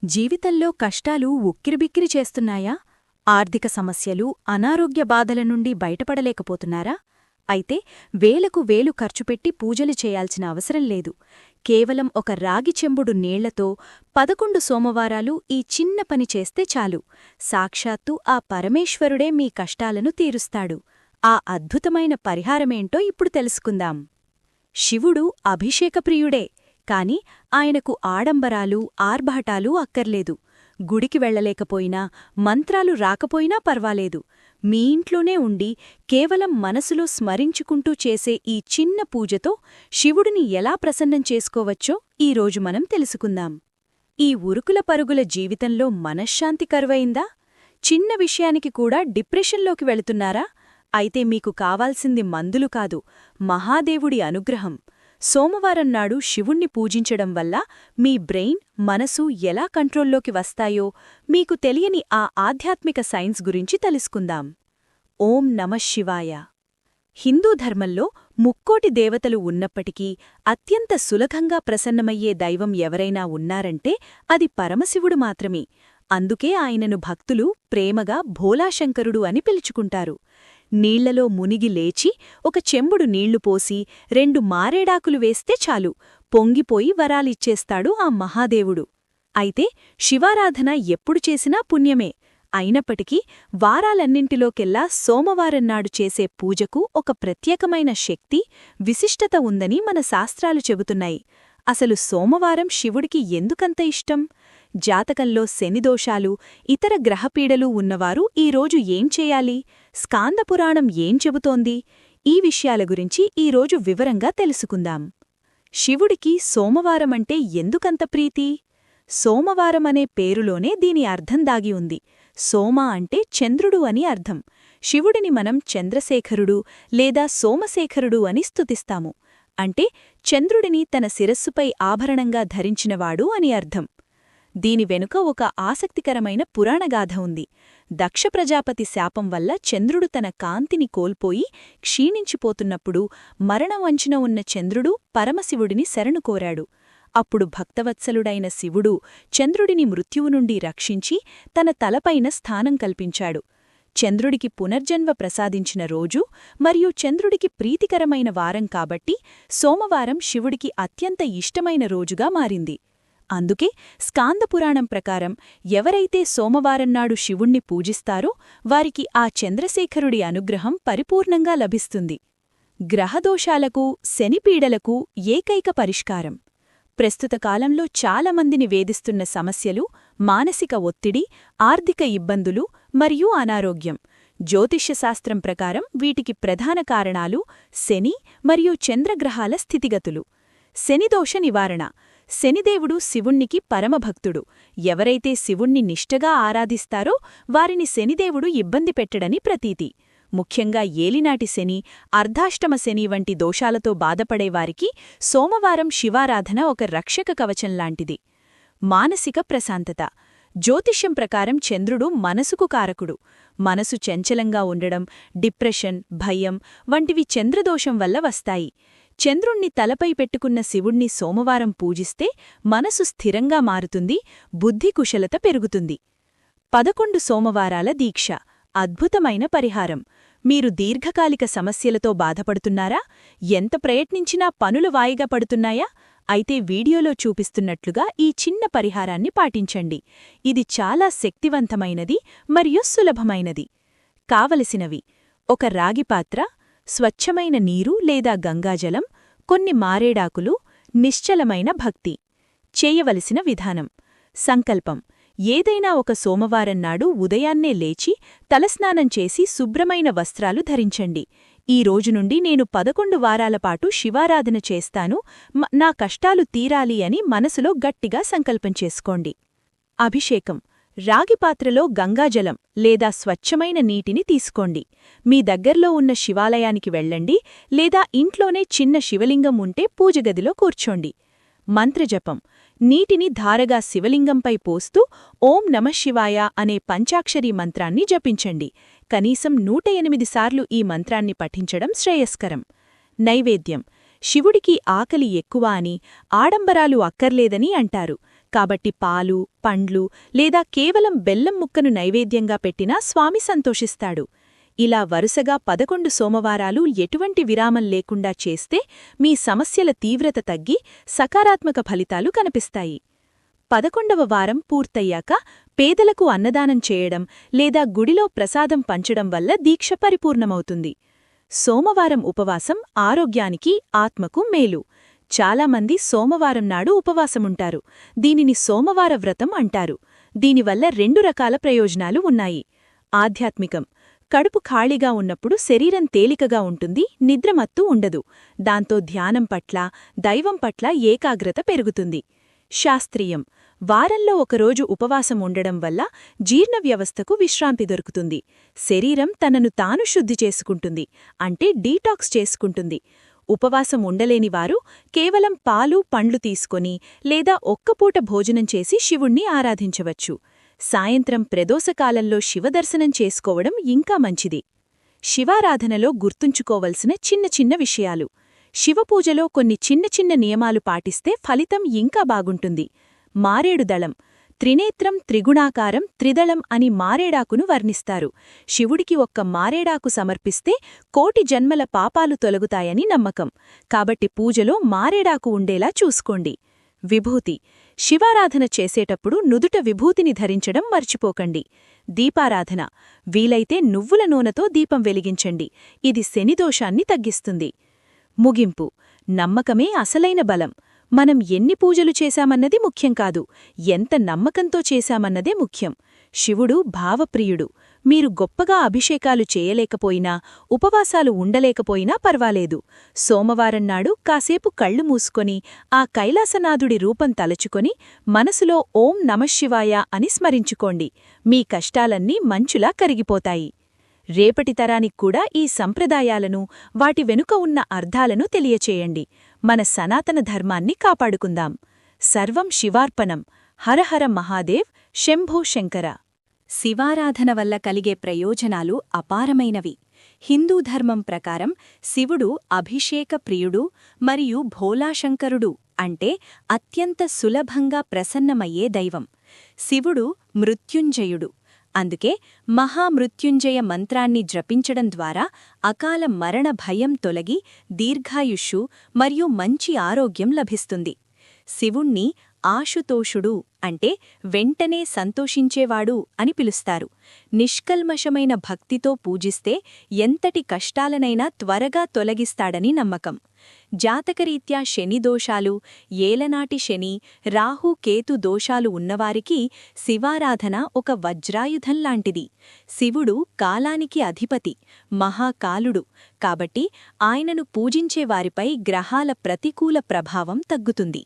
జీవితంలో కష్టాలు ఉక్కిరిబిక్కిరి చేస్తున్నాయా? ఆర్థిక సమస్యలు, అనారోగ్య బాధల నుండి బయటపడలేకపోతున్నారా? అయితే వేలకు వేలు ఖర్చుపెట్టి పూజలు చేయాల్సిన అవసరం లేదు. కేవలం ఒక రాగి చెంబుడు నీళ్లతో 11 సోమవారాలు ఈ చిన్న పని చేస్తే చాలు. సాక్షాత్తు ఆ పరమేశ్వరుడే మీ కష్టాలను తీరుస్తాడు. ఆ అద్భుతమైన పరిహారమేంటో ఇప్పుడు తెలుసుకుందాం. శివుడు అభిషేకప్రియుడే, కాని ఆయనకు ఆడంబరాలు, ఆర్భాటాలు అక్కర్లేదు. గుడికి వెళ్లలేకపోయినా, మంత్రాలు రాకపోయినా పర్వాలేదు. మీ ఇంట్లోనే ఉండి కేవలం మనసులో స్మరించుకుంటూ చేసే ఈ చిన్న పూజతో శివుడిని ఎలా ప్రసన్నం చేసుకోవచ్చో ఈరోజు మనం తెలుసుకుందాం. ఈ ఉరుకుల పరుగుల జీవితంలో మనశ్శాంతి కరువైందా? చిన్న విషయానికి కూడా డిప్రెషన్లోకి వెళుతున్నారా? అయితే మీకు కావాల్సింది మందులు కాదు, మహాదేవుడి అనుగ్రహం. సోమవారం నాడు శివుణ్ణి పూజించడం వల్ల మీ బ్రెయిన్, మనసు ఎలా కంట్రోల్లోకి వస్తాయో మీకు తెలియని ఆ ఆధ్యాత్మిక సైన్స్ గురించి తెలుసుకుందాం. ఓం నమః శివాయ. హిందూ ధర్మంలో ముక్కోటి దేవతలు ఉన్నప్పటికీ అత్యంత సులభంగా ప్రసన్నమయ్యే దైవం ఎవరైనా ఉన్నారంటే అది పరమశివుడు మాత్రమే. అందుకే ఆయనను భక్తులు ప్రేమగా భోలాశంకరుడు అని పిలుచుకుంటారు. నీళ్లలో మునిగి లేచి ఒక చెంబుడు నీళ్లు పోసి 2 మారేడాకులు వేస్తే చాలు, పొంగిపోయి వరాలిచ్చేస్తాడు ఆ మహాదేవుడు. అయితే శివారాధన ఎప్పుడు చేసినా పుణ్యమే. అయినప్పటికీ వారాలన్నింటిలోకెల్లా సోమవారంనాడు చేసే పూజకు ఒక ప్రత్యేకమైన శక్తి, విశిష్టత ఉందని మన శాస్త్రాలు చెబుతున్నాయి. అసలు సోమవారం శివుడికి ఎందుకంత ఇష్టం? జాతకంలో శనిదోషాలు, ఇతర గ్రహపీడలు ఉన్నవారు ఈరోజు ఏం చేయాలి? స్కాందపురాణం ఏం చెబుతోంది? ఈ విషయాల గురించి ఈరోజు వివరంగా తెలుసుకుందాం. శివుడికి సోమవారమంటే ఎందుకంత ప్రీతి? సోమవారమనే పేరులోనే దీని అర్థం దాగి ఉంది. సోమ అంటే చంద్రుడు అని అర్థం. శివుడిని మనం చంద్రశేఖరుడు లేదా సోమశేఖరుడు అని స్తుతిస్తాము. అంటే చంద్రుడిని తన శిరస్సుపై ఆభరణంగా ధరించినవాడు అని అర్థం. దీని వెనుక ఒక ఆసక్తికరమైన పురాణగాథ ఉంది. దక్ష ప్రజాపతి శాపం వల్ల చంద్రుడు తన కాంతిని కోల్పోయి క్షీణించిపోతున్నప్పుడు మరణవంచున ఉన్న చంద్రుడు పరమశివుడిని శరణు కోరాడు. అప్పుడు భక్తవత్సలుడైన శివుడు చంద్రుడిని మృత్యువు నుండి రక్షించి తన తలపైన స్థానం కల్పించాడు. చంద్రుడికి పునర్జన్మ ప్రసాదించిన రోజు మరియు చంద్రుడికి ప్రీతికరమైన వారం కాబట్టి సోమవారం శివుడికి అత్యంత ఇష్టమైన రోజుగా మారింది. అందుకే స్కాందపురాణం ప్రకారం ఎవరైతే సోమవారంనాడు శివుణ్ణి పూజిస్తారో వారికి ఆ చంద్రశేఖరుడి అనుగ్రహం పరిపూర్ణంగా లభిస్తుంది. గ్రహదోషాలకు, శనిపీడలకు ఏకైక పరిష్కారం. ప్రస్తుత కాలంలో చాలామందిని వేధిస్తున్న సమస్యలు మానసిక ఒత్తిడి, ఆర్థిక ఇబ్బందులు మరియు అనారోగ్యం. జ్యోతిష్యశాస్త్రం ప్రకారం వీటికి ప్రధాన కారణాలు శని మరియు చంద్రగ్రహాల స్థితిగతులు. శనిదోష నివారణ. శనిదేవుడు శివుణ్ణికి పరమభక్తుడు. ఎవరైతే శివుణ్ణి నిష్టగా ఆరాధిస్తారో వారిని శనిదేవుడు ఇబ్బంది పెట్టడని ప్రతీతి. ముఖ్యంగా ఏలినాటి శని, అర్ధాష్టమ శని వంటి దోషాలతో బాధపడేవారికి సోమవారం శివారాధన ఒక రక్షక కవచంలాంటిది. మానసిక ప్రశాంతత. జ్యోతిష్యం ప్రకారం చంద్రుడు మనసుకు కారకుడు. మనసు చంచలంగా ఉండడం, డిప్రెషన్, భయం వంటివి చంద్రదోషం వల్ల వస్తాయి. చంద్రుణ్ణి తలపై పెట్టుకున్న శివుణ్ణి సోమవారం పూజిస్తే మనసు స్థిరంగా మారుతుంది, బుద్ధి కుశలత పెరుగుతుంది. 11 సోమవారాల దీక్ష. అద్భుతమైన పరిహారం. మీరు దీర్ఘకాలిక సమస్యలతో బాధపడుతున్నారా? ఎంత ప్రయత్నించినా పనులు వాయిగా పడుతున్నాయా? అయితే వీడియోలో చూపిస్తున్నట్లుగా ఈ చిన్న పరిహారాన్ని పాటించండి. ఇది చాలా శక్తివంతమైనది మరియు సులభమైనది. కావలసినవి: ఒక రాగి పాత్ర, స్వచ్ఛమైన నీరు లేదా గంగాజలం, కొన్ని మారేడాకులు, నిశ్చలమైన భక్తి. చేయవలసిన విధానం: సంకల్పం. ఏదైనా ఒక సోమవారం నాడు ఉదయాన్నే లేచి తలస్నానం చేసి శుభ్రమైన వస్త్రాలు ధరించండి. ఈ రోజు నుండి నేను 11 వారాలపాటు శివారాధన చేస్తాను, నా కష్టాలు తీరాలి అని మనసులో గట్టిగా సంకల్పం చేసుకోండి. అభిషేకం. రాగి పాత్రలో గంగాజలం లేదా స్వచ్ఛమైన నీటిని తీసుకోండి. మీ దగ్గర్లో ఉన్న శివాలయానికి వెళ్ళండి లేదా ఇంట్లోనే చిన్న శివలింగం ఉంటే పూజగదిలో కూర్చోండి. మంత్రజపం. నీటిని ధారగా శివలింగంపై పోస్తూ ఓం నమః శివాయ అనే పంచాక్షరీ మంత్రాన్ని జపించండి. కనీసం 108 సార్లు ఈ మంత్రాన్ని పఠించడం శ్రేయస్కరం. నైవేద్యం. శివుడికి ఆకలి ఎక్కువ అని, ఆడంబరాలు అక్కర్లేదని అంటారు. కాబట్టి పాలు, పండ్లు లేదా కేవలం బెల్లం ముక్కను నైవేద్యంగా పెట్టినా స్వామి సంతోషిస్తాడు. ఇలా వరుసగా 11 సోమవారాలు ఎటువంటి విరామం లేకుండా చేస్తే మీ సమస్యల తీవ్రత తగ్గి సకారాత్మక ఫలితాలు కనిపిస్తాయి. 11వ వారం పూర్తయ్యాక పేదలకు అన్నదానం చేయడం లేదా గుడిలో ప్రసాదం పంచడం వల్ల దీక్ష పరిపూర్ణమవుతుంది. సోమవారం ఉపవాసం ఆరోగ్యానికి, ఆత్మకు మేలు. చాలామంది సోమవారం నాడు ఉపవాసముంటారు. దీనిని సోమవార వ్రతం అంటారు. దీనివల్ల 2 రకాల ప్రయోజనాలు ఉన్నాయి. ఆధ్యాత్మికం: కడుపు ఖాళీగా ఉన్నప్పుడు శరీరం తేలికగా ఉంటుంది, నిద్రమత్తు ఉండదు. దాంతో ధ్యానం పట్ల, దైవం పట్ల ఏకాగ్రత పెరుగుతుంది. శాస్త్రీయం: వారంలో ఒకరోజు ఉపవాసం ఉండడం వల్ల జీర్ణ వ్యవస్థకు విశ్రాంతి దొరుకుతుంది. శరీరం తనను తాను శుద్ధి చేసుకుంటుంది, అంటే డీటాక్స్ చేసుకుంటుంది. ఉపవాసం ఉండలేనివారు కేవలం పాలు, పండ్లు తీసుకొని లేదా ఒక్కపూట భోజనం చేసి శివుణ్ణి ఆరాధించవచ్చు. సాయంత్రం ప్రదోషకాలంలో శివదర్శనం చేసుకోవడం ఇంకా మంచిది. శివారాధనలో గుర్తుంచుకోవలసిన చిన్న చిన్న విషయాలు: శివపూజలో కొన్ని చిన్న చిన్న నియమాలు పాటిస్తే ఫలితం ఇంకా బాగుంటుంది. మారేడు దళం: త్రినేత్రం, త్రిగుణాకారం, త్రిదళం అని మారేడాకును వర్ణిస్తారు. శివుడికి ఒక్క మారేడాకు సమర్పిస్తే కోటి జన్మల పాపాలు తొలగుతాయని నమ్మకం. కాబట్టి పూజలో మారేడాకు ఉండేలా చూసుకోండి. విభూతి: శివారాధన చేసేటప్పుడు నుదుట విభూతిని ధరించడం మర్చిపోకండి. దీపారాధన: వీలైతే నువ్వుల నూనెతో దీపం వెలిగించండి. ఇది శనిదోషాన్ని తగ్గిస్తుంది. ముగింపు: నమ్మకమే అసలైన బలం. మనం ఎన్ని పూజలు చేశామన్నది ముఖ్యం కాదు, ఎంత నమ్మకంతో చేశామన్నదే ముఖ్యం. శివుడు భావప్రియుడు. మీరు గొప్పగా అభిషేకాలు చేయలేకపోయినా, ఉపవాసాలు ఉండలేకపోయినా పర్వాలేదు. సోమవారం నాడు కాసేపు కళ్ళు మూసుకొని ఆ కైలాసనాథుడి రూపం తలచుకొని మనసులో ఓం నమఃశివాయ అని స్మరించుకోండి. మీ కష్టాలన్నీ మంచులా కరిగిపోతాయి. రేపటి తరానిక్కూడా ఈ సంప్రదాయాలను, వాటి వెనుక ఉన్న అర్థాలను తెలియచేయండి. మన సనాతన ధర్మాన్ని కాపాడుకుందాం. సర్వం శివార్పణం. హరహర మహాదేవ్. శంభో శంకర. శివారాధన వల్ల కలిగే ప్రయోజనాలు అపారమైనవి. హిందూ ధర్మం ప్రకారం శివుడు అభిషేక ప్రియుడు మరియు భోలాశంకరుడు, అంటే అత్యంత సులభంగా ప్రసన్నమయ్యే దైవం. శివుడు మృత్యుంజయుడు. అందుకే మహామృత్యుంజయ మంత్రాన్ని జపించడం ద్వారా అకాల మరణ భయం తొలగి దీర్ఘాయుష్షు మరియు మంచి ఆరోగ్యం లభిస్తుంది. శివుణ్ణి ఆశుతోషుడు, అంటే వెంటనే సంతోషించేవాడు అని పిలుస్తారు. నిష్కల్మషమైన భక్తితో పూజిస్తే ఎంతటి కష్టాలనైనా త్వరగా తొలగిస్తాడని నమ్మకం. జాతకరీత్యా శనిదోషాలు, ఏలనాటి శని, రాహు, కేతు దోషాలు ఉన్నవారికి శివారాధన ఒక వజ్రాయుధంలాంటిది. శివుడు కాలానికి అధిపతి, మహాకాలుడు. కాబట్టి ఆయనను పూజించేవారిపై గ్రహాల ప్రతికూల ప్రభావం తగ్గుతుంది.